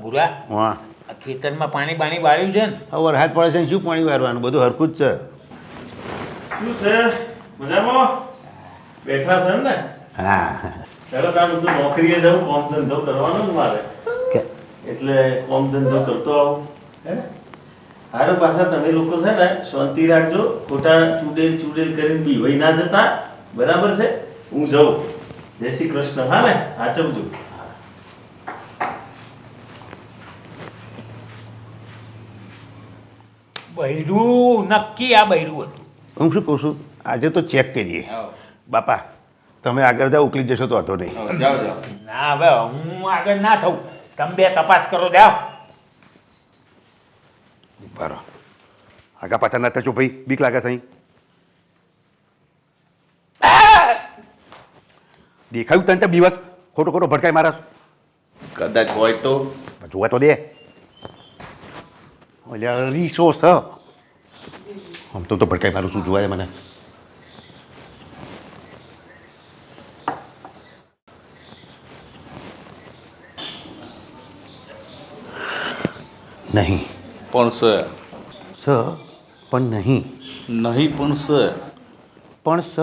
ભૂરા હા આ ખેતરમાં પાણી બાણી વાળ્યું છે ને? હવે વરસાદ પડે છે ને શું પાણી વારવાનું બધું હરખું જ છે. શું છે મજામાં બેઠા છે ને? હા ચાલો તાર બધું નોકરીએ જવું કોમ ધંધો કરવાનો ને મારે કે- એટલે કોમ ધંધો કરતો આવું હે હારું પાછા તમે લોકો છે ને શાંતિ રાખજો ખોટા ચૂડેલ કરીને બીવાઈ ના જતા બરાબર છે હું જાઉં જય શ્રી કૃષ્ણ હા ને સાચવજો બૈરું નક્કી આ બૈરું હતું. હું શું કહું છું આજે તો ચેક કરીએ બાપા તમે આગળ જાઓ ઉકલી જશો તો વાંધો નહીં. જાઓ જાઓ ના હવે હું આગળ ના થઉં, તમે બે તપાસ કરો જાઓ. બરો આગા પાછા ના થશો ભાઈ બીક લાગે છે અહીં. દેખાયું તને બીવસ ખોટો ખોટો ભટકાય મારા કદાચ હોય તો જોવા તો દે ઓલ્યા રીસો છ આમ તો ભટકાય મારું શું જોવાય મને. નહીં પણ છે સ પણ નહીં નહીં પણ છે પણ સ